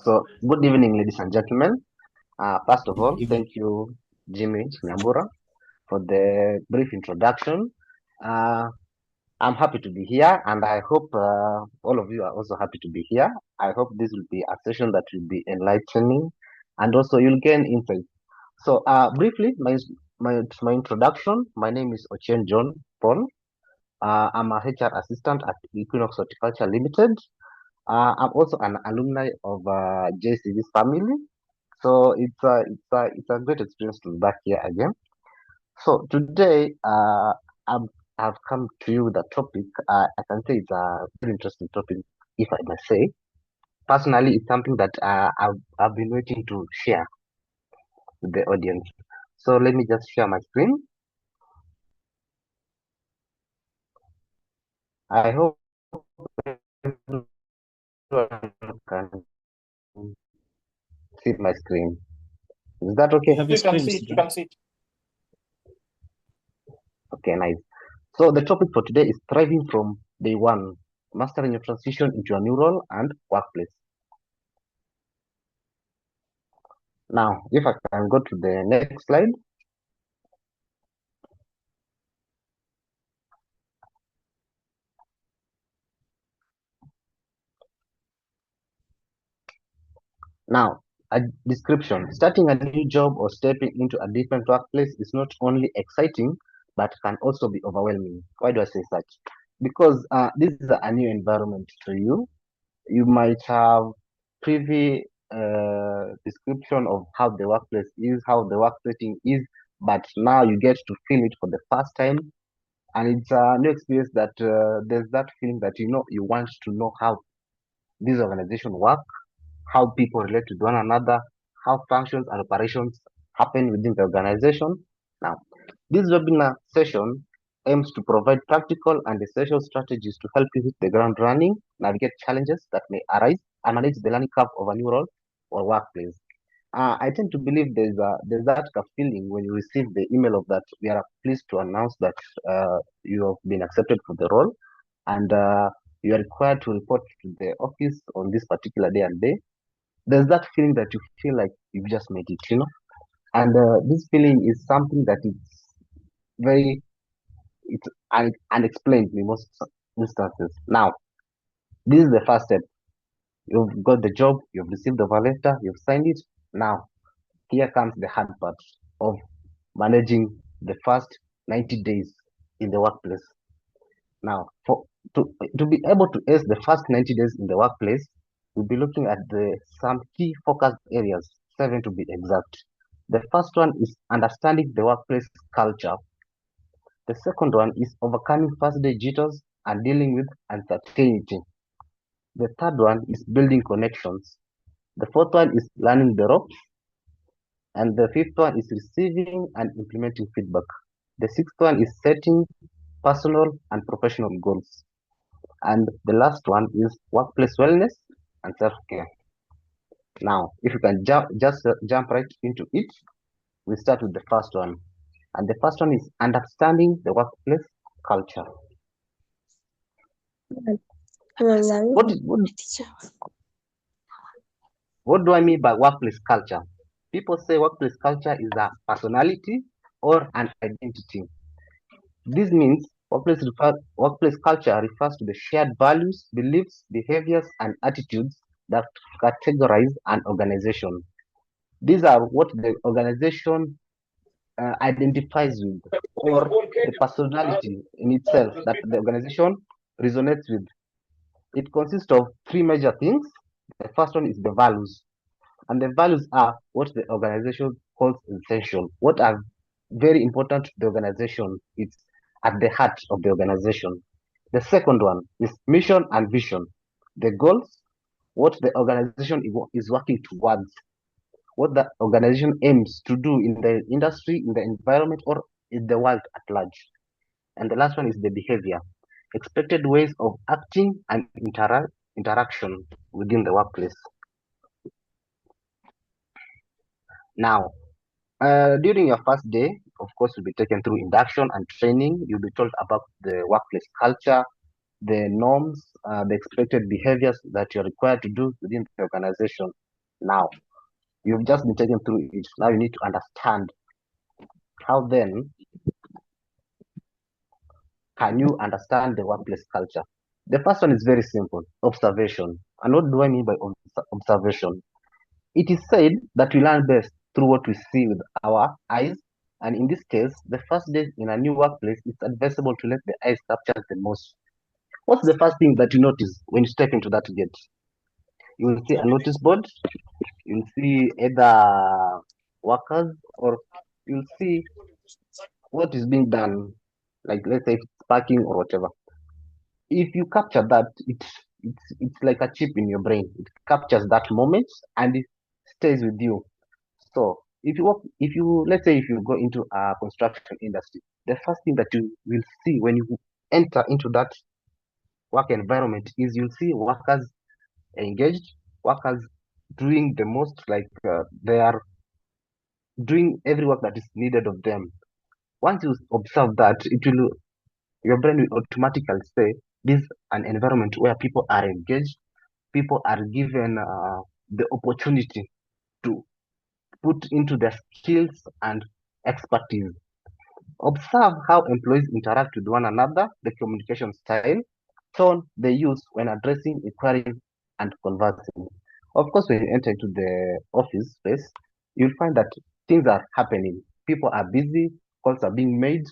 So, good evening, ladies and gentlemen. First of all, Even thank you, Jimmy Nyambura, for the brief introduction. Uh, I'm happy to be here, and I hope all of you are also happy to be here. I hope this will be a session that will be enlightening, and also you'll gain insight. So, briefly, my introduction. My name is Ochieng John Paul. I'm a HR assistant at Equinox Horticulture Limited. I'm also an alumni of JCV's family. So it's a great experience to be back here again. So today I've come to you with a topic. I can say it's a very interesting topic, if I may say. Personally, it's something that I've been waiting to share with the audience. So let me just share my screen. I hope everyone can see my screen. Is that you okay? have a You can screen, see it. You Sidra. can see it. Okay, nice. So the topic for today is thriving from day one, mastering your transition into a new role and workplace. Now, if I can go to the next slide. Now, a description. Starting a new job or stepping into a different workplace is not only exciting, but can also be overwhelming. Why do I say such? Because this is a new environment to you. You might have previous description of how the workplace is, how the work setting is, but now you get to feel it for the first time, and it's a new experience that there's that feeling that you want to know how this organization work, how people relate to one another, how functions and operations happen within the organization. Now, this webinar session aims to provide practical and essential strategies to help you hit the ground running, navigate challenges that may arise, and manage the learning curve of a new role or workplace. I tend to believe there's that feeling when you receive the email of that we are pleased to announce that you have been accepted for the role, and you are required to report to the office on this particular day and day. There's that feeling that you feel like you've just made it. And this feeling is something that is very it's unexplained in most instances. Now, this is the first step. You've got the job, you've received the offer letter, you've signed it. Now, here comes the hard part of managing the first 90 days in the workplace. Now, to be able to ace the first 90 days in the workplace, we'll be looking at some key focus areas, 7 to be exact. The first one is understanding the workplace culture. The second one is overcoming first day jitters and dealing with uncertainty. The third one is building connections. The fourth one is learning the ropes. And the fifth one is receiving and implementing feedback. The sixth one is setting personal and professional goals. And the last one is workplace wellness and self-care. Now, if you can just jump right into it, we start with the first one. And the first one is understanding the workplace culture. What, what, what do I mean by workplace culture? People say workplace culture is a personality or an identity. This means workplace culture refers to the shared values, beliefs, behaviors, and attitudes that categorize an organization. These are what the organization identifies with, or the personality in itself that the organization resonates with. It consists of three major things. The first one is the values, and the values are what the organization calls essential, what are very important to the organization. It's at the heart of the organization. The second one is mission and vision, the goals, what the organization is working towards, what the organization aims to do in the industry, in the environment, or in the world at large. And the last one is the behavior, expected ways of acting and interaction within the workplace. Now, during your first day, of course, you'll be taken through induction and training. You'll be told about the workplace culture, the norms, the expected behaviors that you're required to do within the organization. Now, you've just been taken through it. Now you need to understand how then can you understand the workplace culture. The first one is very simple, observation. And what do I mean by observation? It is said that we learn best through what we see with our eyes. And in this case, the first day in a new workplace, it's advisable to let the eyes capture the most. What's the first thing that you notice when you step into that gate? You will see a notice board, you'll see either workers, or you'll see what is being done, like let's say it's parking or whatever. If you capture that, it's like a chip in your brain. It captures that moment and it stays with you. So if you let's say if you go into a construction industry, the first thing that you will see when you enter into that work environment is you'll see workers engaged, workers doing the most, like they are doing every work that is needed of them. Once you observe that, it will your brain will automatically say this is an environment where people are engaged, people are given the opportunity to put into their skills and expertise. Observe how employees interact with one another, the communication style, tone they use when addressing, inquiring, and conversing. Of course, when you enter into the office space, you'll find that things are happening. People are busy, calls are being made,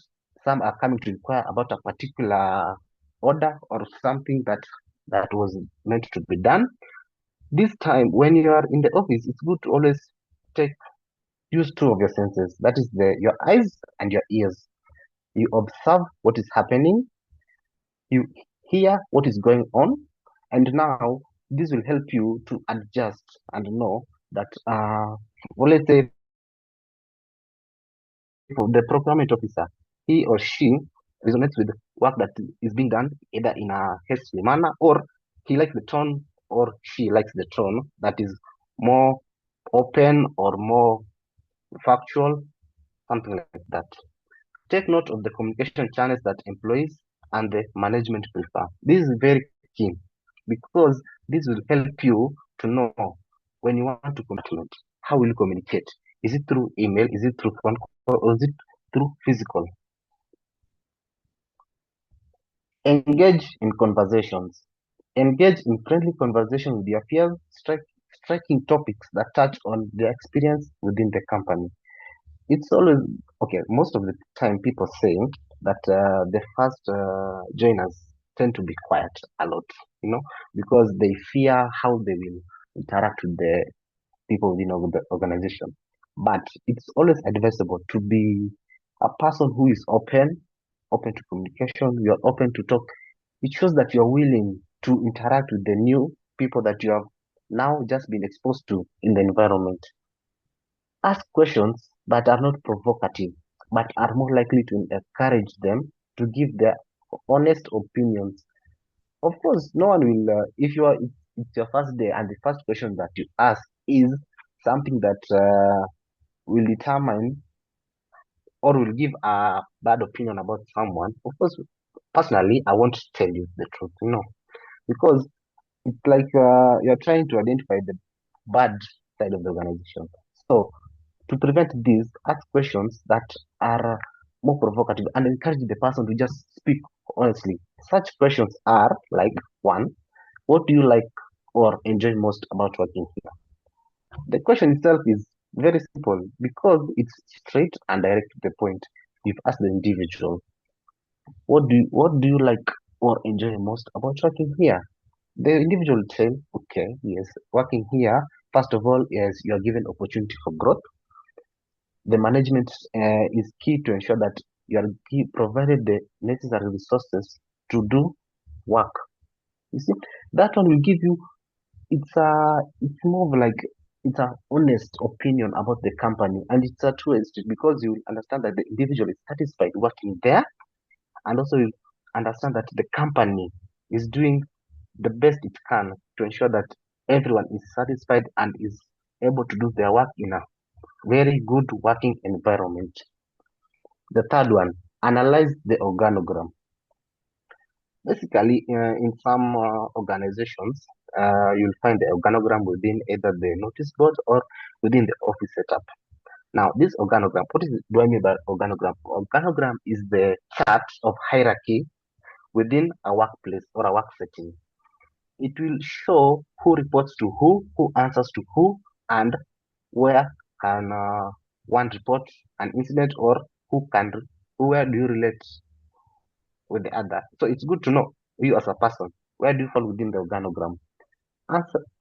some are coming to inquire about a particular order or something that was meant to be done. This time, when you are in the office, it's good to always take use two of your senses. That is your eyes and your ears. You observe what is happening, you hear what is going on, and now this will help you to adjust and know that, well, let's say for the procurement officer, he or she resonates with work that is being done either in a hastily manner, or he likes the tone, or she likes the tone that is more open or more factual, something like that. Take note of the communication channels that employees and the management prefer. This is very key because this will help you to know when you want to communicate. How will you communicate? Is it through email? Is it through phone call? Or is it through physical? Engage in conversations. Engage in friendly conversation with your peers, striking topics that touch on their experience within the company. It's always okay. Most of the time, people say that the first joiners tend to be quiet a lot, because they fear how they will interact with the people within the organization. But it's always advisable to be a person who is open to communication. You are open to talk. It shows that you're willing to interact with the new people that you have now just been exposed to in the environment. Ask questions that are not provocative, but are more likely to encourage them to give their honest opinions. Of course, no one will, if it's your first day and the first question that you ask is something that will determine or will give a bad opinion about someone. Of course, personally, I won't tell you the truth, because it's like you're trying to identify the bad side of the organization. So, to prevent this, ask questions that are more provocative and encourage the person to just speak honestly. Such questions are like, one, what do you like or enjoy most about working here? The question itself is very simple because it's straight and direct to the point. You've asked the individual, what do you like or enjoy most about working here? The individual will say, okay, yes, working here, first of all, yes, you are given opportunity for growth. The management is key to ensure that you are provided the necessary resources to do work. You see, that one will give you, it's more of like it's a honest opinion about the company, and it's a true street because you will understand that the individual is satisfied working there, and also you understand that the company is doing the best it can to ensure that everyone is satisfied and is able to do their work in a very good working environment. The third one, analyze the organogram. Basically, in some organizations, you'll find the organogram within either the notice board or within the office setup. Now, this organogram, do I mean by organogram? Organogram is the chart of hierarchy within a workplace or a work setting. It will show who reports to who answers to who, and where can one report an incident, or where do you relate with the other. So it's good to know you as a person, where do you fall within the organogram.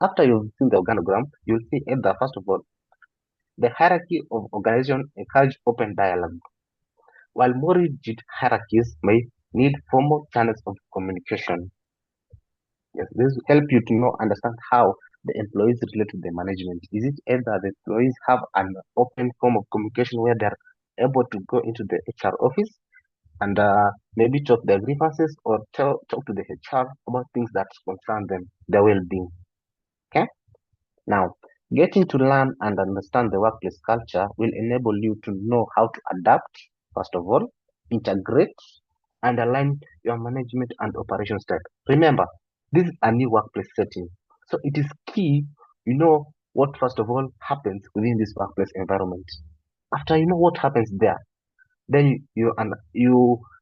After you've seen the organogram, you'll see either, first of all, the hierarchy of organization encourage open dialogue, while more rigid hierarchies may need formal channels of communication. Yes, this will help you to know, understand how the employees relate to the management. Is it either the employees have an open form of communication where they're able to go into the HR office and maybe talk their grievances, or talk to the HR about things that concern them, their well-being. Okay. Now, getting to learn and understand the workplace culture will enable you to know how to adapt, first of all, integrate, and align your management and operation style. Remember, this is a new workplace setting. So it is key you know what, first of all, happens within this workplace environment. After you know what happens there, then you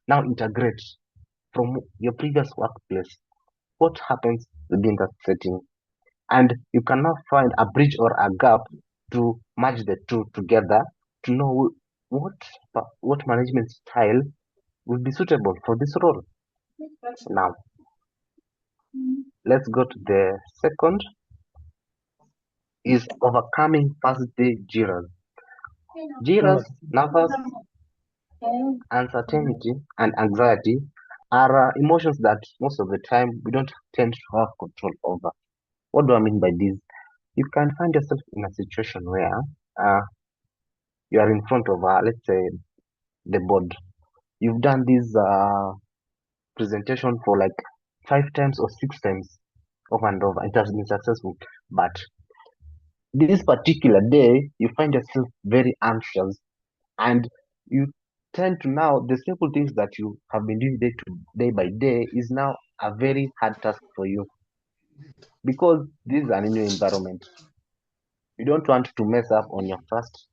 now integrate from your previous workplace what happens within that setting, and you can now find a bridge or a gap to merge the two together to know what what management style will be suitable for this role. Now, let's go to the second, is overcoming first day jitters. Jitters, nervous, uncertainty, and anxiety are emotions that most of the time we don't tend to have control over. What do I mean by this? You can find yourself in a situation where uh, you are in front of, let's say, the board. You've done this presentation for like 5 times or 6 times over and over. It has been successful. But this particular day, you find yourself very anxious, and you tend to now, the simple things that you have been doing day by day is now a very hard task for you, because this is an new environment. You don't want to mess up on your first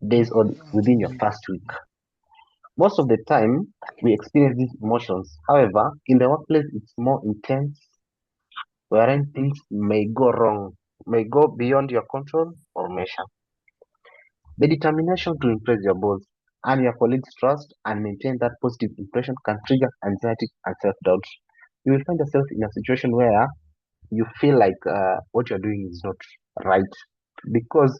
days or within your first week. Most of the time, we experience these emotions. However, in the workplace, it's more intense, wherein things may go wrong, may go beyond your control or measure. The determination to impress your boss, earn your colleagues' trust, and maintain that positive impression can trigger anxiety and self-doubt. You will find yourself in a situation where you feel like what you're doing is not right, because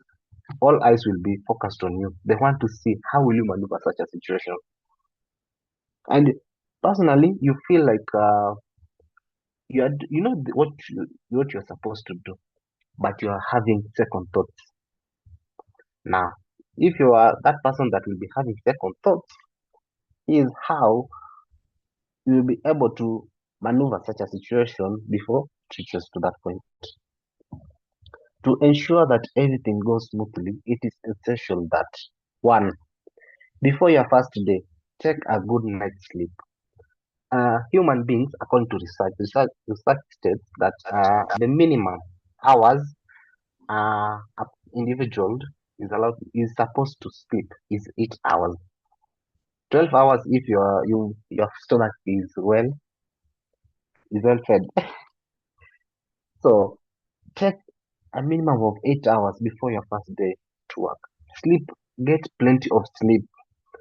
all eyes will be focused on you. They want to see how will you maneuver such a situation. And personally, you feel like you know what you're supposed to do, but you are having second thoughts. Now, if you are that person that will be having second thoughts, is how you will be able to maneuver such a situation before it reaches to that point. To ensure that everything goes smoothly, it is essential that, one, before your first day, take a good night's sleep. Human beings, according to research states that the minimum hours a individual is supposed to sleep is 8 hours. 12 hours if your stomach is well fed. So take a minimum of 8 hours before your first day to work. Sleep, get plenty of sleep,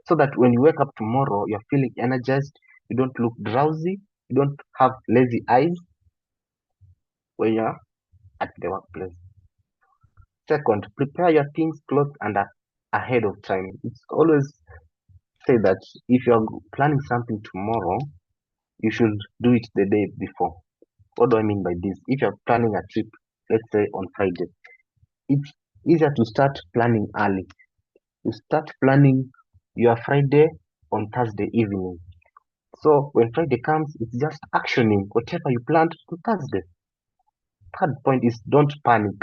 so that when you wake up tomorrow, you're feeling energized, you don't look drowsy, you don't have lazy eyes when you're at the workplace. Second, prepare your things, clothes, and ahead of time. It's always say that if you're planning something tomorrow, you should do it the day before. What do I mean by this? If you're planning a trip, let's say on Friday, it's easier to start planning early. You start planning your Friday on Thursday evening. So when Friday comes, it's just actioning whatever you planned on Thursday. Third point is don't panic.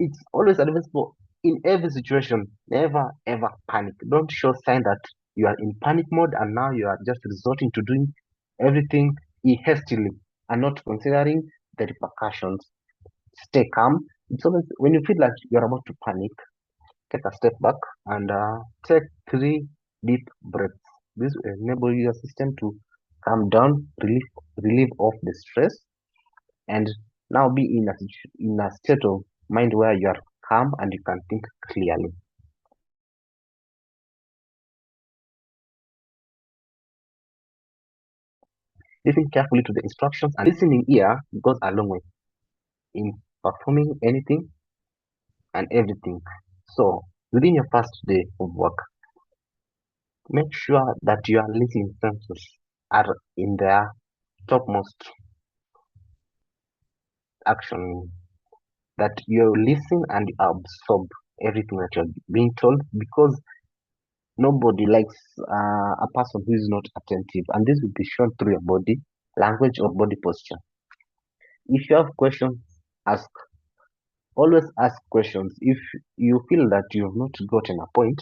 It's always advisable in every situation, never ever panic. Don't show sign that you are in panic mode and now you are just resorting to doing everything hastily and not considering the repercussions. Stay calm. It's always when you feel like you're about to panic, take a step back and take 3 deep breaths. This will enable your system to calm down, relieve off the stress, and now be in a state of mind where you are calm and you can think clearly. Listen carefully to the instructions, and listening ear goes a long way in performing anything and everything. So, within your first day of work, make sure that your listening senses are in their topmost action, that you listen and absorb everything that you're being told, because nobody likes a person who is not attentive, and this will be shown through your body language or body posture. If you have questions, ask. Always ask questions. If you feel that you have not gotten a point,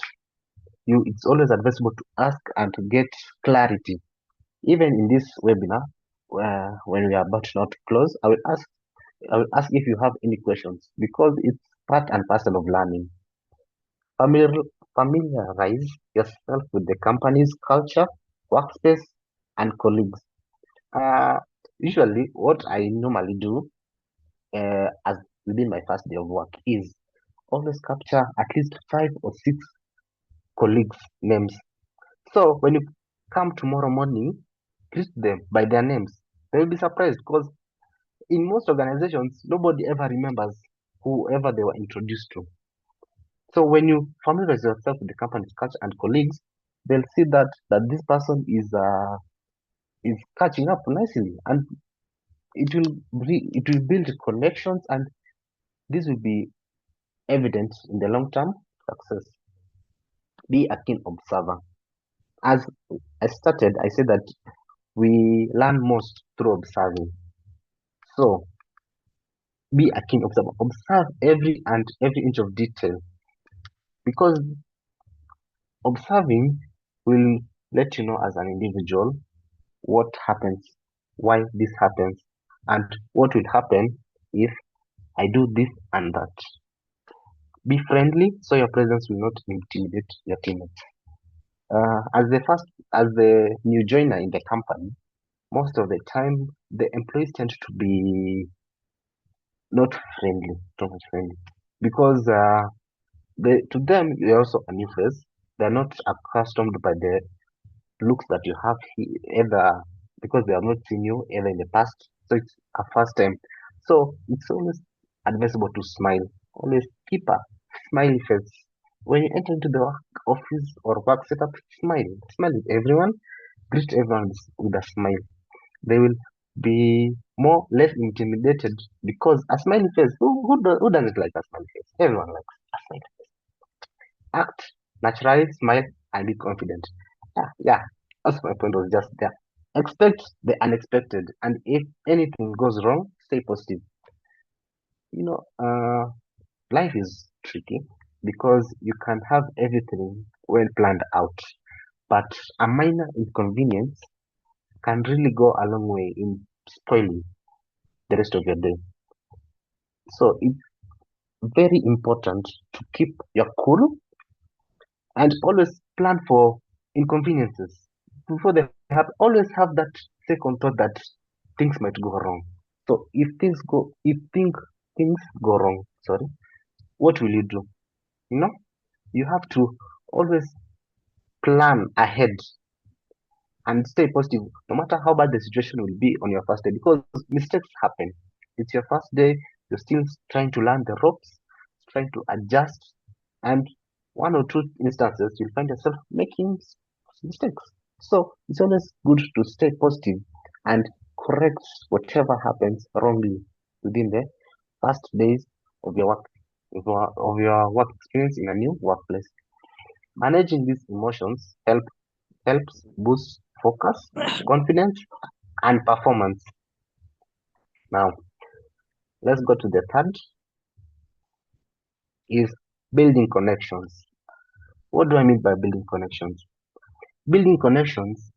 it's always advisable to ask and to get clarity. Even in this webinar, when we are about not to close, I will ask if you have any questions, because it's part and parcel of learning. Familiar, Familiarize yourself with the company's culture, workspace, and colleagues. Uh, Usually, what I normally do as within my first day of work is always capture at least 5 or 6 colleagues' names. So when you come tomorrow morning, greet them by their names. They will be surprised, because in most organizations, nobody ever remembers whoever they were introduced to. So when you familiarize yourself with the company's culture and colleagues, they'll see that this person is catching up nicely, and it will build connections, and this will be evident in the long term success. Be a keen observer. As I started, I said that we learn most through observing. So be a keen observer. Observe every inch of detail, because observing will let you know as an individual what happens, why this happens, and what will happen if I do this and that. Be friendly so your presence will not intimidate your teammates. As the new joiner in the company, most of the time the employees tend to be not friendly, too much friendly, because to them you're also a new face. They're not accustomed by the looks that you have either because they have not seen you ever in the past. So it's a first time. So it's always advisable to smile. Always keep a smiley face. When you enter into the work office or work setup, smile. Smile with everyone. Greet everyone with a smile. They will be less intimidated, because a smiley face. Who doesn't like a smiley face? Everyone likes a smiley face. Act naturally, smile, and be confident. Yeah. That's my point was just there. Expect the unexpected, and if anything goes wrong, stay positive. You know, life is tricky, because you can have everything well planned out, but a minor inconvenience can really go a long way in spoiling the rest of your day. So it's very important to keep your cool and always plan for inconveniences before they have. Always have that second thought that things might go wrong. So if things go wrong, sorry, what will you do? You know, you have to always plan ahead and stay positive, no matter how bad the situation will be on your first day, because mistakes happen. It's your first day, you're still trying to learn the ropes, trying to adjust, and 1 or 2 instances you'll find yourself making mistakes. So it's always good to stay positive and correct whatever happens wrongly within the first days of your work experience in a new workplace. Managing these emotions helps boost focus, confidence, and performance. Now, let's go to the third, is building connections. What do I mean by building connections? Building connections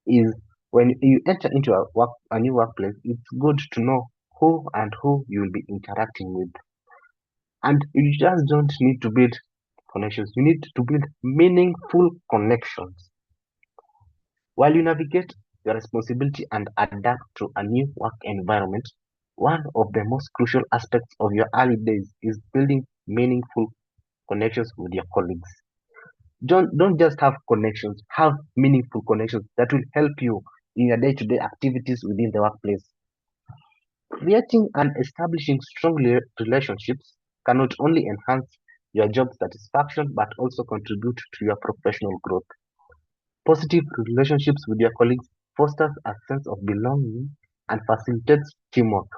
is When you enter into a new workplace, it's good to know who you will be interacting with. And you just don't need to build connections, you need to build meaningful connections. While you navigate your responsibility and adapt to a new work environment, one of the most crucial aspects of your early days is building meaningful connections with your colleagues. Don't just have connections, have meaningful connections that will help you in your day-to-day activities within the workplace. Creating and establishing strong relationships can not only enhance your job satisfaction but also contribute to your professional growth. Positive relationships with your colleagues fosters a sense of belonging and facilitates teamwork,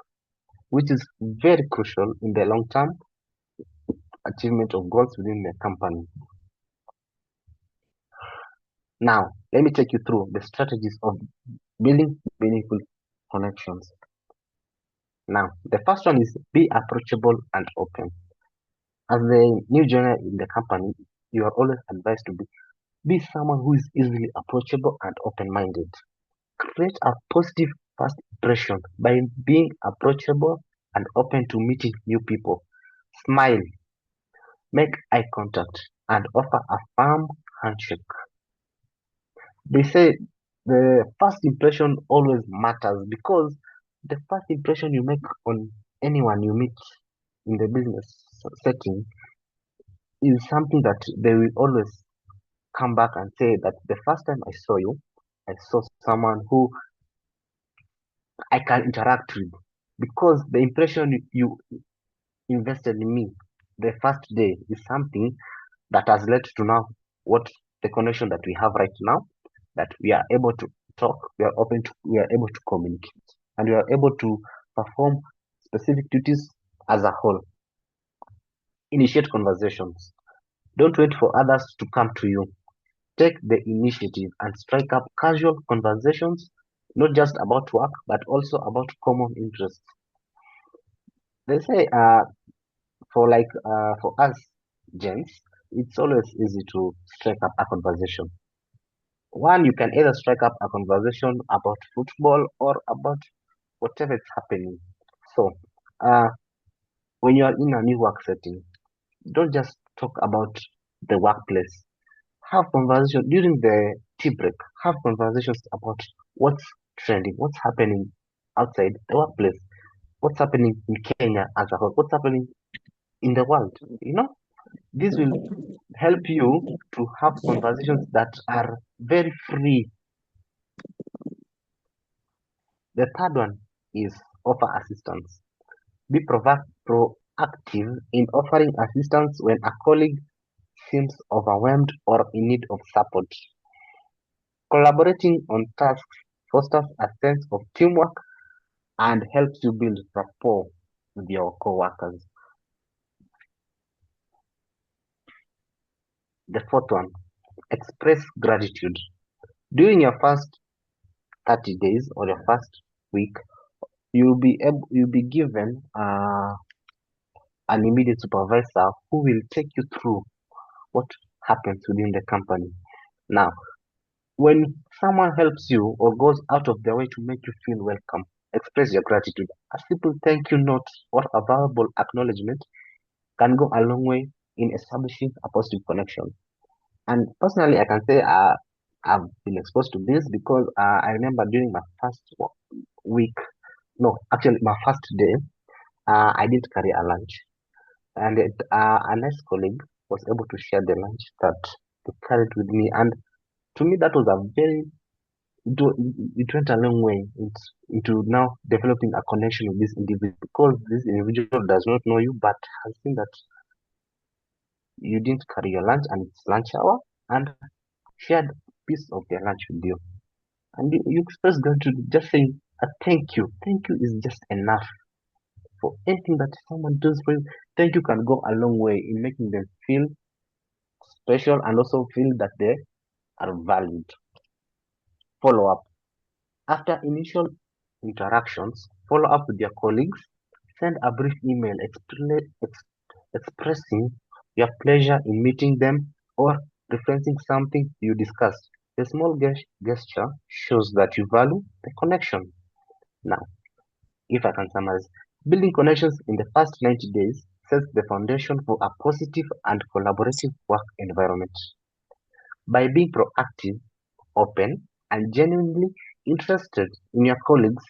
which is very crucial in the long-term achievement of goals within the company. Now, let me take you through the strategies of building meaningful connections. Now, the first one is be approachable and open. As the new joiner in the company, you are always advised to be someone who is easily approachable and open-minded. Create a positive first impression by being approachable and open to meeting new people. Smile, make eye contact, and offer a firm handshake. They say the first impression always matters because the first impression you make on anyone you meet in the business setting is something that they will always come back and say that the first time I saw you, I saw someone who I can interact with because the impression you invested in me the first day is something that has led to now what the connection that we have right now, that we are able to talk, we are able to communicate, and we are able to perform specific duties as a whole. Initiate conversations. Don't wait for others to come to you. Take the initiative and strike up casual conversations, not just about work, but also about common interests. They say for us gents, it's always easy to strike up a conversation. One, you can either strike up a conversation about football or about whatever is happening. So, uh, when you are in a new work setting, don't just talk about the workplace. Have conversation during the tea break. Have conversations about what's trending, what's happening outside the workplace, what's happening in Kenya as a whole, what's happening in the world. This will help you to have conversations that are very free. The third one is offer assistance. Be proactive in offering assistance when a colleague seems overwhelmed or in need of support. Collaborating on tasks fosters a sense of teamwork and helps you build rapport with your coworkers. The fourth one, express gratitude. During your first 30 days or your first week, you'll be given an immediate supervisor who will take you through what happens within the company. Now, when someone helps you or goes out of their way to make you feel welcome, express your gratitude. A simple thank you note or a verbal acknowledgement can go a long way in establishing a positive connection. And personally, I can say I've been exposed to this because I remember during my first week, no, actually my first day, I didn't carry a lunch, and a nice colleague was able to share the lunch that they carried with me, and to me that was a very it went a long way into now developing a connection with this individual because this individual does not know you but has seen that you didn't carry your lunch and it's lunch hour and shared a piece of their lunch with you. And you express gratitude just saying a thank you. Thank you is just enough for anything that someone does for you. Thank you can go a long way in making them feel special and also feel that they are valued. Follow up. After initial interactions, follow up with your colleagues. Send a brief email expressing your pleasure in meeting them or referencing something you discussed. The small gesture shows that you value the connection. Now, if I can summarize, building connections in the first 90 days sets the foundation for a positive and collaborative work environment. By being proactive, open, and genuinely interested in your colleagues,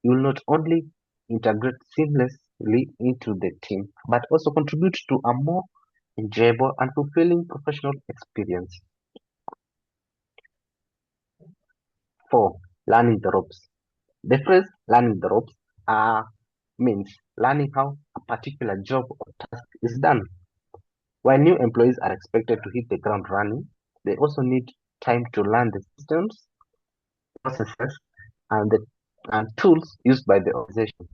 you will not only integrate seamlessly into the team, but also contribute to a more enjoyable and fulfilling professional experience. 4. Learning the ropes. The phrase learning the ropes means learning how a particular job or task is done. While new employees are expected to hit the ground running, they also need time to learn the systems, processes, and the tools used by the organization.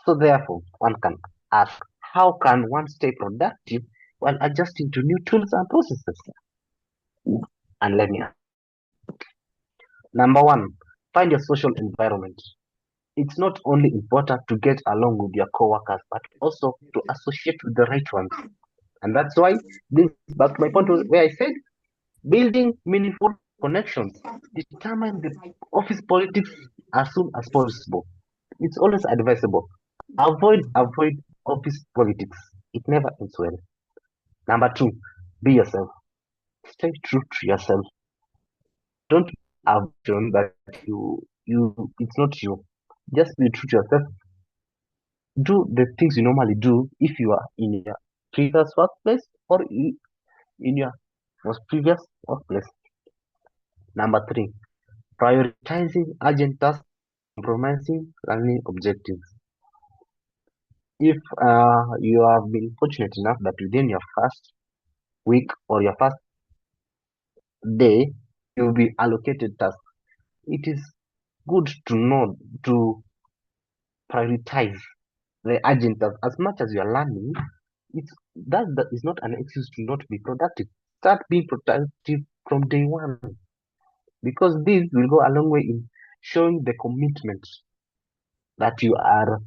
So therefore, one can ask, how can one stay productive while adjusting to new tools and processes? And let me ask. Number one, find your social environment. It's not only important to get along with your coworkers, but also to associate with the right ones. And that's why this back to my point where I said building meaningful connections. Determine the office politics as soon as possible. It's always advisable. Avoid office politics. It never ends well. Number two, be yourself. Stay true to yourself. Don't have a version that it's not you. Just be true to yourself. Do the things you normally do if you are in your previous workplace or in your most previous workplace. Number three, prioritizing urgent tasks, compromising learning objectives. If you have been fortunate enough that within your first week or your first day, you'll be allocated tasks, it is good to know to prioritize the urgent tasks. As much as you are learning, it's that is not an excuse to not be productive. Start being productive from day one because this will go a long way in showing the commitment that you are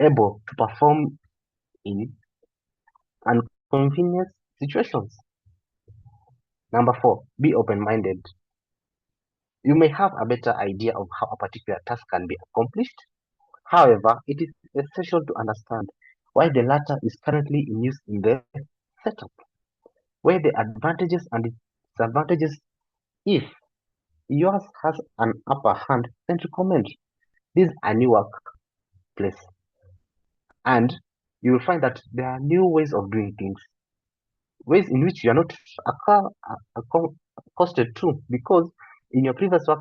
able to perform in inconvenience situations. Number four, be open minded. You may have a better idea of how a particular task can be accomplished. However, it is essential to understand why the latter is currently in use in the setup, where the advantages and disadvantages, if yours has an upper hand, then recommend. This is a new workplace, and you will find that there are new ways of doing things, ways in which you are not accosted to, because in your previous work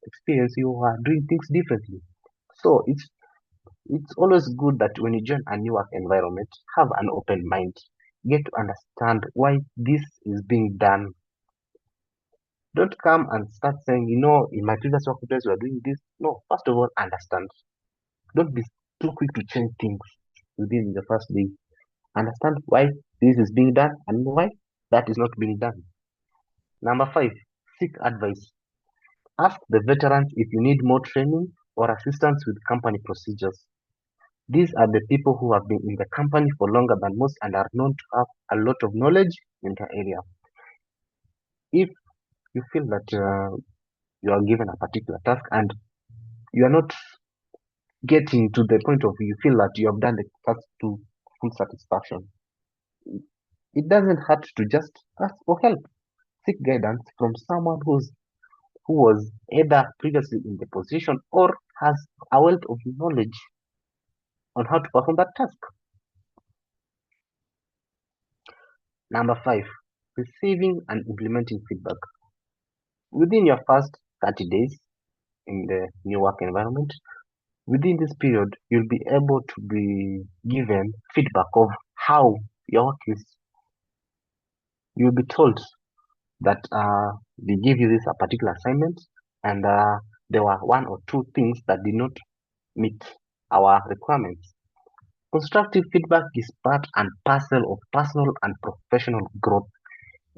experience you are doing things differently. So it's always good that when you join a new work environment, have an open mind, get to understand why this is being done. Don't come and start saying, in my previous workplace we are doing this. No, first of all, understand. Don't be too quick to change things within the first day. Understand why this is being done and why that is not being done. Number five, seek advice. Ask the veterans if you need more training or assistance with company procedures. These are the people who have been in the company for longer than most and are known to have a lot of knowledge in the area. If you feel that you are given a particular task and you are not getting to the point of you feel that you have done the task to full satisfaction, it doesn't hurt to just ask for help. Seek guidance from someone who was either previously in the position or has a wealth of knowledge on how to perform that task. Number five, receiving and implementing feedback. Within your first 30 days in the new work environment, within this period, you'll be able to be given feedback of how your work is. You'll be told that they gave you this a particular assignment and there were one or two things that did not meet our requirements. Constructive feedback is part and parcel of personal and professional growth,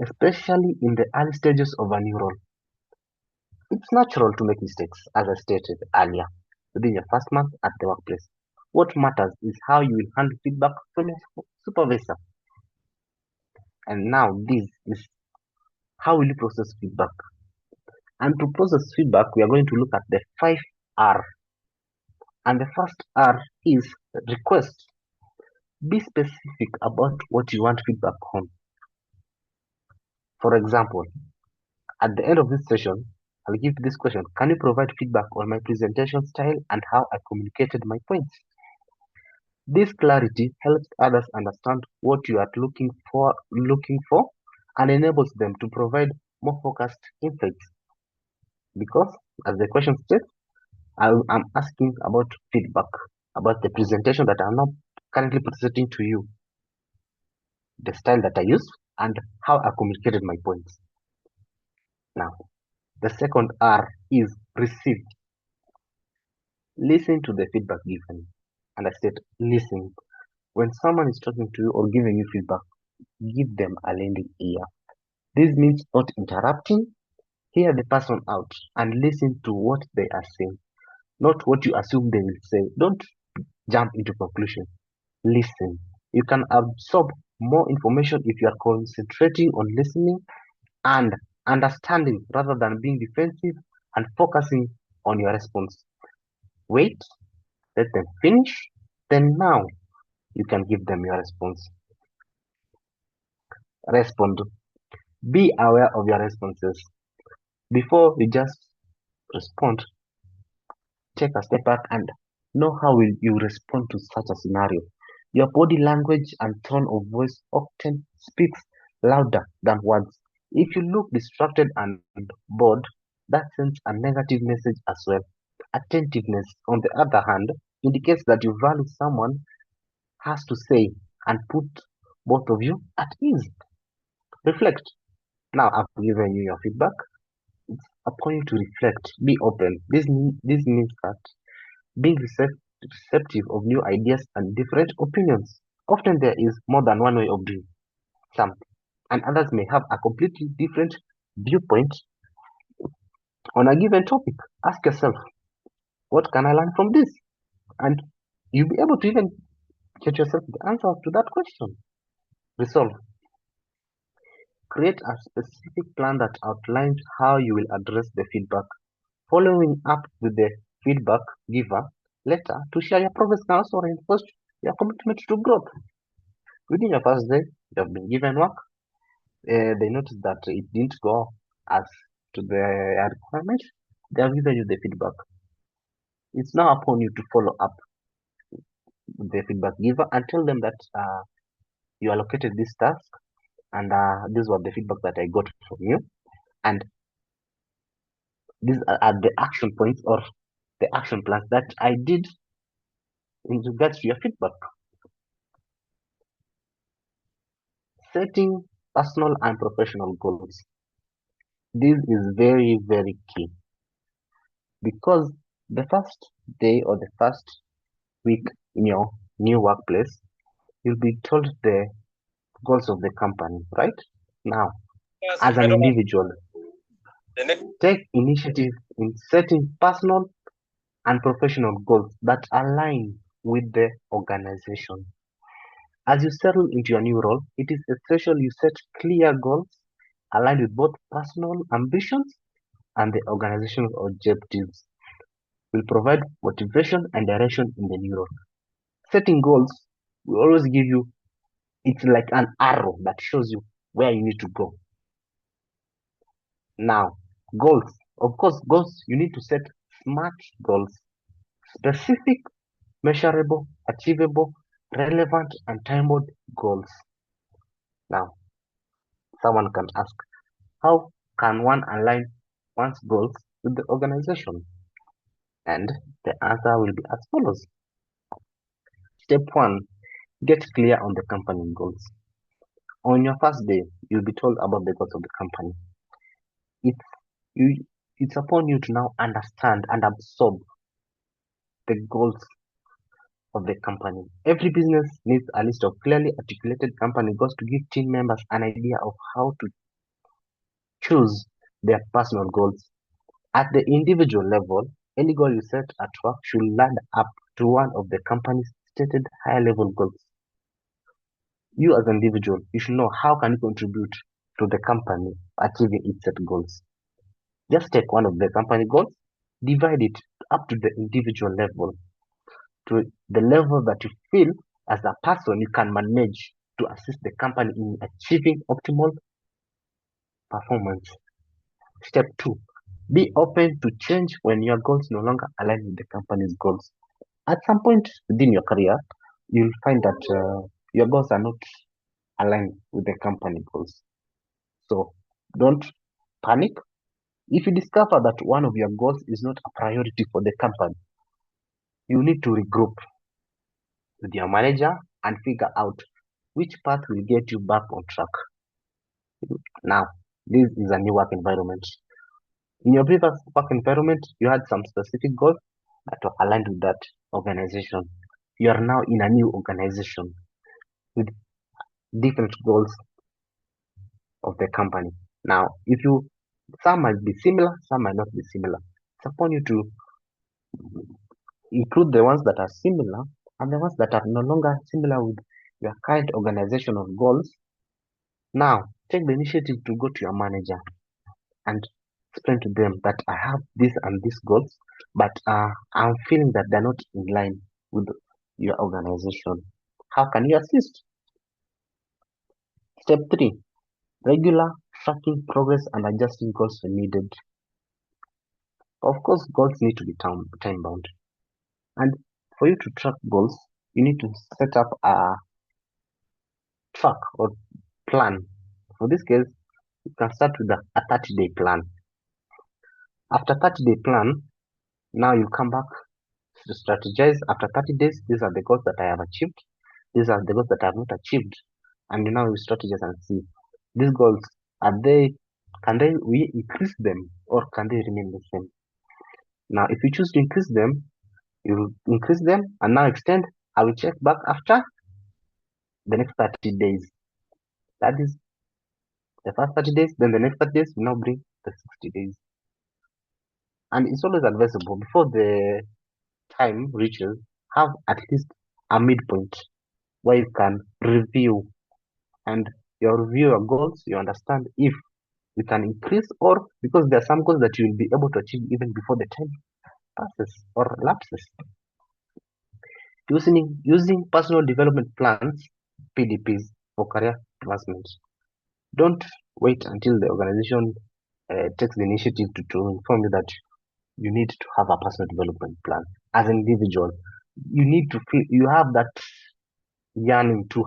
especially in the early stages of a new role. It's natural to make mistakes, as I stated earlier, within your first month at the workplace. What matters is how you will handle feedback from your supervisor. And now this is How will you process feedback? And to process feedback, we are going to look at the 5R. And the first R is request. Be specific about what you want feedback on. For example, at the end of this session, I'll give this question. Can you provide feedback on my presentation style and how I communicated my points? This clarity helps others understand what you are looking for and enables them to provide more focused insights. Because, as the question states, I'm asking about feedback, about the presentation that I'm now currently presenting to you, the style that I used, and how I communicated my points. Now, the second R is receive. Listen to the feedback given. And I said, listen. When someone is talking to you or giving you feedback, give them a lending ear. This means not interrupting. Hear the person out and listen to what they are saying, not what you assume they will say. Don't jump into conclusion. Listen. You can absorb more information if you are concentrating on listening and understanding rather than being defensive and focusing on your response. Wait, let them finish, then now you can give them your response. Respond. Be aware of your responses. Before you just respond, take a step back and know how will you respond to such a scenario. Your body language and tone of voice often speaks louder than words. If you look distracted and bored, that sends a negative message as well. Attentiveness, on the other hand, indicates that you value someone has to say and put both of you at ease. Reflect. Now I've given you your feedback. It's upon you to reflect. Be open. This means that being receptive of new ideas and different opinions. Often there is more than one way of doing something, and others may have a completely different viewpoint on a given topic. Ask yourself, what can I learn from this? And you'll be able to even get yourself the answer to that question. Resolve. Create a specific plan that outlines how you will address the feedback. Following up with the feedback giver later to share your progress can also reinforce your commitment to growth. Within your first day, you have been given work. They noticed that it didn't go as to the requirement. They have given you the feedback. It's now upon you to follow up with the feedback giver and tell them that you allocated this task and this was the feedback that I got from you. And these are the action points or the action plans that I did in regards to your feedback. Setting personal and professional goals. This is very, very key because the first day or the first week in your new workplace, you'll be told the goals of the company, right? Now, as an individual, take initiative in setting personal and professional goals that align with the organization. As you settle into your new role, it is essential you set clear goals aligned with both personal ambitions and the organizational objectives. Will provide motivation and direction in the new role. Setting goals will always give you, it's like an arrow that shows you where you need to go. Now, goals. Of course, goals, you need to set SMART goals. Specific, measurable, achievable, relevant, and time-bound goals. Now, someone can ask, how can one align one's goals with the organization? And the answer will be as follows. Step 1. Get clear on the company goals. On your first day, you'll be told about the goals of the company. It's you it's upon you to now understand and absorb the goals of the company. Every business needs a list of clearly articulated company goals to give team members an idea of how to choose their personal goals. At the individual level, any goal you set at work should land up to one of the company's stated high level goals. You as an individual, you should know how can you contribute to the company achieving its set goals. Just take one of the company goals, divide it up to the individual level, to the level that you feel as a person you can manage to assist the company in achieving optimal performance. Step 2, be open to change when your goals no longer align with the company's goals. At some point within your career, you'll find that your goals are not aligned with the company goals. So don't panic. If you discover that one of your goals is not a priority for the company, you need to regroup with your manager and figure out which path will get you back on track. Now, this is a new work environment. In your previous work environment, you had some specific goals that were aligned with that organization. You are now in a new organization with different goals of the company. Now, if you some might be similar, some might not be similar. It's upon you to include the ones that are similar and the ones that are no longer similar with your current organizational goals. Now, take the initiative to go to your manager and explain to them that I have this and these goals, but I'm feeling that they're not in line with your organization. How can you assist? Step 3, regular tracking progress and adjusting goals when needed. Of course, goals need to be time bound. And for you to track goals, you need to set up a track or plan. For this case, you can start with a 30-day plan. After 30-day plan, now you come back to strategize. After 30 days, these are the goals that I have achieved. These are the goals that I have not achieved. And now you strategize and see these goals, we increase them or can they remain the same? Now, if you choose to increase them, you will increase them and now extend. I will check back after the next 30 days. That is the first 30 days, then the next 30 days will now bring the 60 days. And it's always advisable before the time reaches, have at least a midpoint where you can review and you review your goals, you understand if you can increase or because there are some goals that you will be able to achieve even before the time passes or lapses. Using personal development plans, PDPs, for career advancement. Don't wait until the organization takes the initiative to inform you that you need to have a personal development plan. As an individual, you need to feel you have that yearning to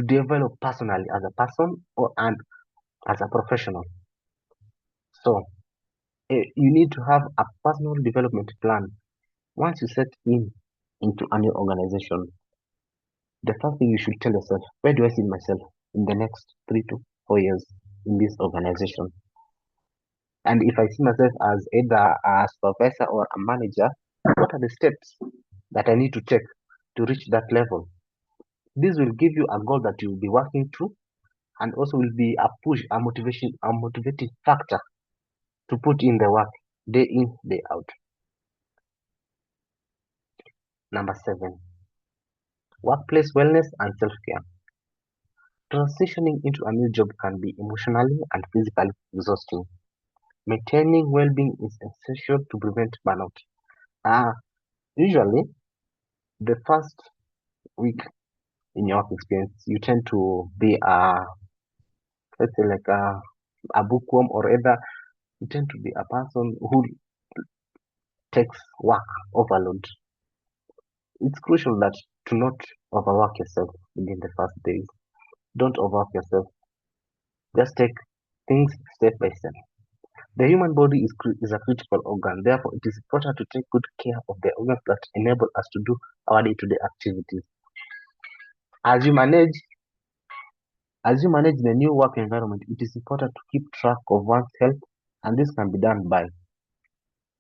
develop personally as a person or and as a professional. So you need to have a personal development plan. Once you set into a new organization, the first thing you should tell yourself, where do I see myself in the next 3 to 4 years in this organization? And if I see myself as either a supervisor or a manager, what are the steps that I need to take to reach that level? This will give you a goal that you will be working to and also will be a push, a motivating factor to put in the work day in, day out. Number 7, workplace wellness and self-care. Transitioning into a new job can be emotionally and physically exhausting. Maintaining well-being is essential to prevent burnout. Usually, the first week in your work experience, you tend to be let's say like a bookworm, or either you tend to be a person who takes work overload. It's crucial that to not overwork yourself within the first days. Don't overwork yourself. Just take things step by step. The human body is a critical organ. Therefore, it is important to take good care of the organs that enable us to do our day-to-day activities. As you manage the new work environment, it is important to keep track of one's health, and this can be done by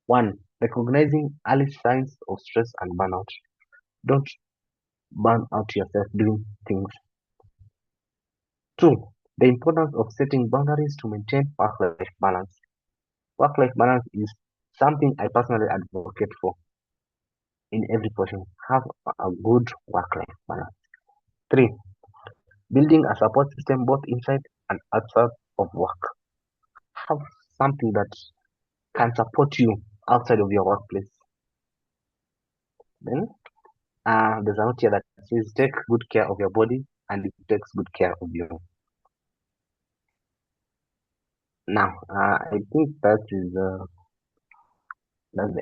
1. Recognizing early signs of stress and burnout. Don't burn out yourself doing things. 2. The importance of setting boundaries to maintain work-life balance. Work-life balance is something I personally advocate for in every person. Have a good work-life balance. 3. Building a support system both inside and outside of work. Have something that can support you outside of your workplace. Then there's a note here that says take good care of your body and it takes good care of you. Now, I think that's the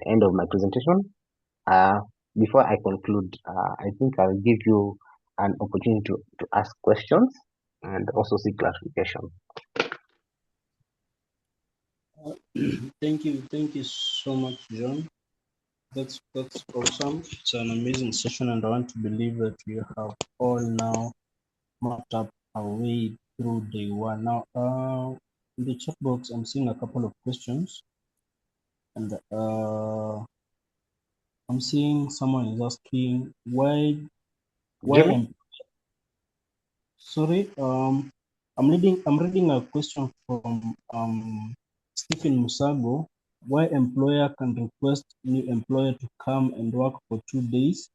end of my presentation. Uh, Before I conclude, I think I'll give you an opportunity to ask questions and also seek clarification. Thank you so much, John. That's awesome. It's an amazing session, and I want to believe that we have all now mapped up our way through day one. Now, in the chat box, I'm seeing a couple of questions, and I'm seeing someone is asking why Jimmy? sorry, I'm reading a question from Stephen Musago. Why employer can request new employer to come and work for 2 days?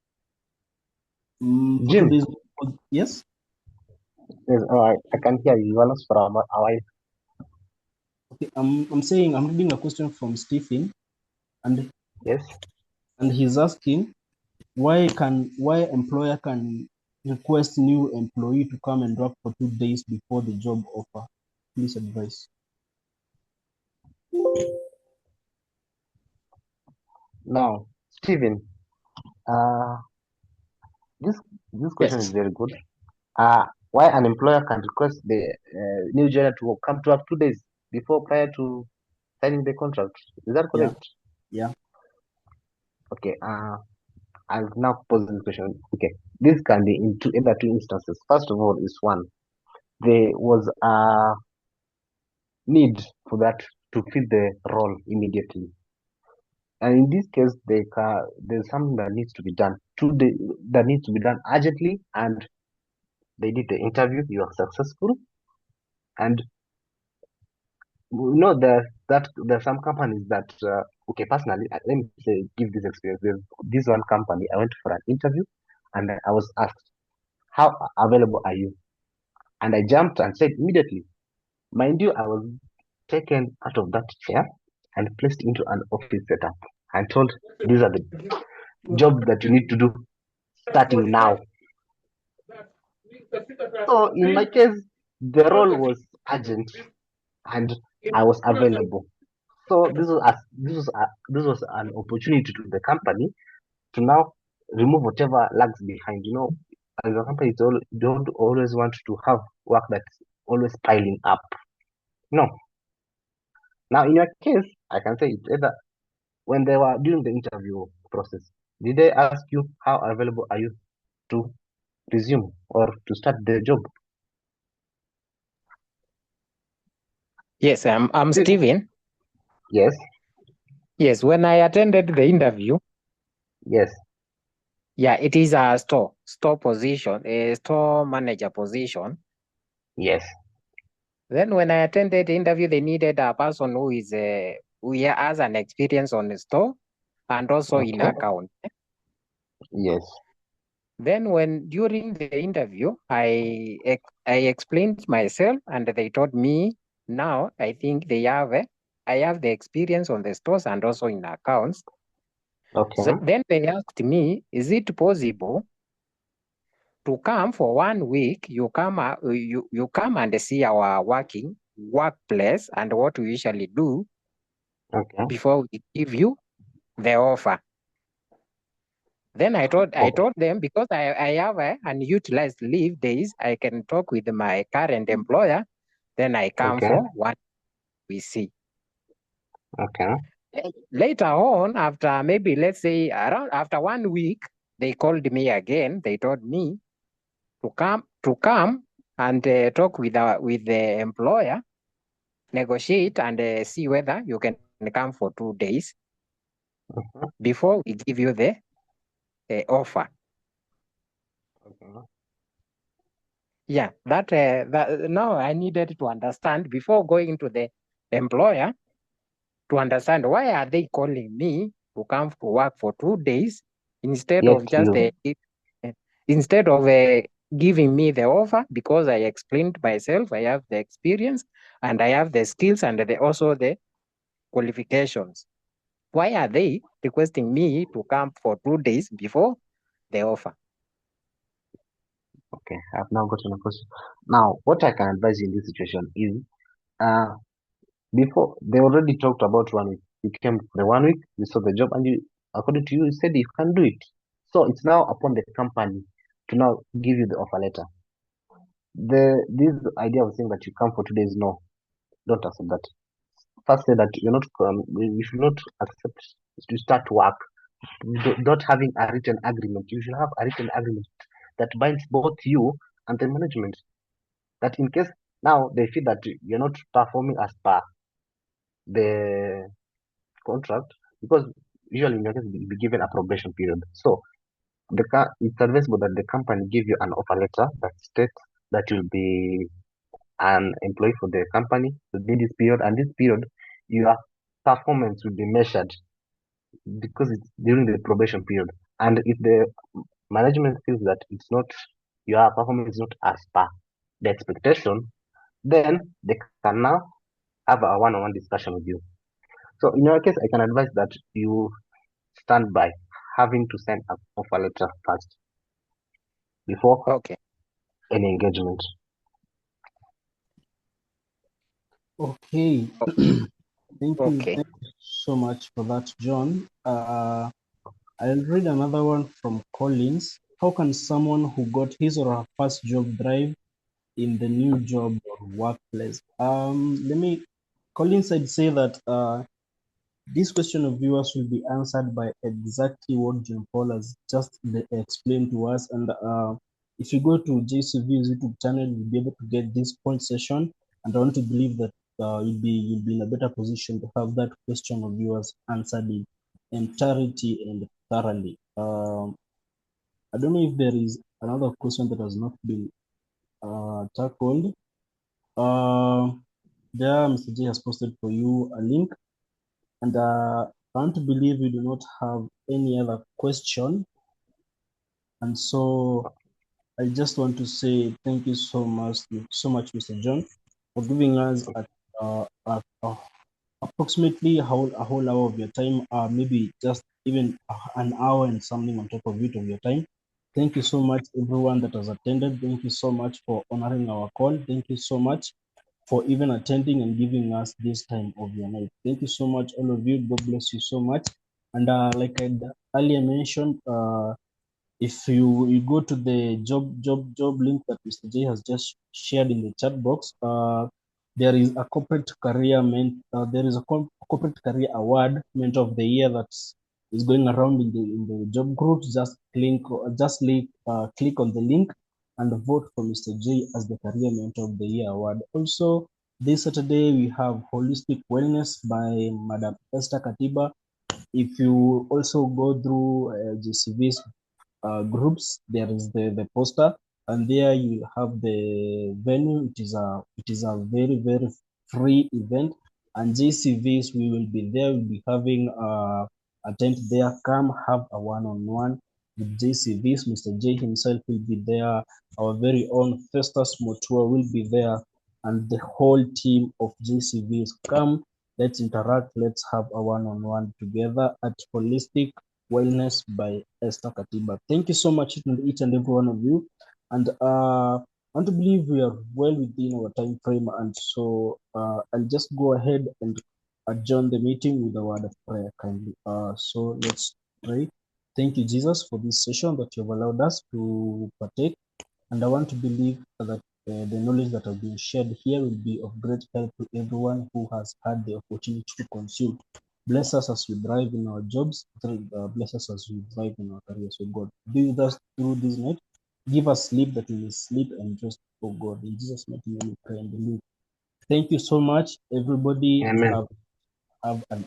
For 2 Jim? days, yes? Yes, I can hear you. You are lost for a while. Okay, I'm saying I'm reading a question from Stephen, and Yes. and he's asking why employer can request new employee to come and work for 2 days before the job offer. Please advise. Now, Stephen, uh, this this question is Yes. very good. Why an employer can request the new joiner to come to work 2 days before prior to signing the contract? Is that Yeah, correct? yeah. Okay. I'll now pose this question. Okay, this can be in either two instances. First of all, is one there was a need for that to fill the role immediately, and in this case, there's something that needs to be done today that needs to be done urgently, and they did the interview. You are successful, and there's some companies that okay, personally, let me say give this experience. There's this one company I went for an interview, and I was asked, "How available are you?" And I jumped and said immediately. Mind you, I was taken out of that chair and placed into an office setup and told these are the jobs that you need to do starting now. So in my case, the role was urgent and I was available. So this was an opportunity to the company to now remove whatever lags behind. As a company, don't always want to have work that's always piling up. No. Now in your case, I can say it's either when they were doing the interview process, did they ask you how available are you to resume or to start the job? Yes, I'm Did- Steven. Yes, Yes, when I attended the interview, yes, yeah, it is a store position, a store manager position. yes. Then when I attended the interview, they needed a person who has an experience on the store and also in Okay. account. Yes. Then when during the interview, I explained myself and they told me now I think I have the experience on the stores and also in accounts. Okay. So then they asked me, is it possible to come for 1 week? You come and see our workplace and what we usually do Okay. before we give you the offer. Then I told them because I have unutilized leave days, I can talk with my current employer. Then I come Okay. for what we see. Okay. Later on, after maybe let's say around after 1 week, they called me again. They told me to come and talk with the employer, negotiate and see whether you can come for 2 days Mhm. before we give you the offer. Okay. Yeah, that now I needed to understand before going to the employer to understand why are they calling me to come to work for 2 days instead Yet of just you. instead of giving me the offer because I explained myself. I have the experience and I have the skills and also the qualifications. Why are they requesting me to come for 2 days before the offer? Okay, I've now gotten a question. Now, what I can advise you in this situation is, uh, before they already talked about 1 week. You came for the 1 week, you saw the job, and you, according to you, you said you can do it. So it's now upon the company to now give you the offer letter. This idea of saying that you come for 2 days, no, don't accept that. First, say that you're not. You should not accept to start work not having a written agreement. You should have a written agreement that binds both you and the management. That in case now they feel that you're not performing as per the contract, because usually in your case you'll be given a probation period. So it's advisable that the company give you an offer letter that states that you'll be an employee for the company within this period, and this period your performance will be measured because it's during the probation period. And if the management feels that it's not, your performance is not as per the expectation, then they can now have a one-on-one discussion with you. So in your case, I can advise that you stand by having to send an offer letter first before Okay. any engagement. Okay. O- Thank you. Okay. Thank you so much for that, John. I'll read another one from Collins. How can someone who got his or her first job thrive in the new job or workplace? Collins, I'd say that this question of viewers will be answered by exactly what John Paul has just explained to us. And if you go to JCV's YouTube channel, you'll be able to get this point session. And I want to believe that you'll be in a better position to have that question of viewers answered in entirety and thoroughly. I don't know if there is another question that has not been tackled. Uh, there, Mr. J has posted for you a link, and I want to believe we do not have any other question. And so I just want to say thank you so much, Mr. John, for giving us approximately a whole hour of your time, maybe just even an hour and something on top of it of your time. Thank you so much, everyone that has attended. Thank you so much for honoring our call. Thank you so much for even attending and giving us this time of your night. Thank you so much, all of you. God bless you so much. And like I earlier mentioned, if you go to the job link that Mr. J has just shared in the chat box, there is a corporate career corporate career award mentor of the year that is going around in the job groups. Click on the link and vote for Mr. J as the career mentor of the year award. Also, this Saturday we have holistic wellness by Madam Esther Katiba. If you also go through GCV's groups, there is the poster, and there you have the venue. It is a very free event, and JCVs we will be there. We'll be having a tent there. Come have a one-on-one with JCVs. Mr. J himself will be there. Our very own Festus Motua will be there, and the whole team of JCVs. Come, let's interact. Let's have a one-on-one together at Holistic Wellness by Esther Katiba. Thank you so much to each and every one of you. And I want to believe we are well within our time frame. And so I'll just go ahead and adjourn the meeting with a word of prayer kindly. So let's pray. Thank you, Jesus, for this session that you've allowed us to partake. And I want to believe that the knowledge that has been shared here will be of great help to everyone who has had the opportunity to consume. Bless us as we drive in our jobs. Bless us as we drive in our careers, oh God. Be with us through this night. Give us sleep that we may sleep and rest, oh God. In Jesus' mighty name we pray and believe. Thank you so much, everybody. Amen. Have an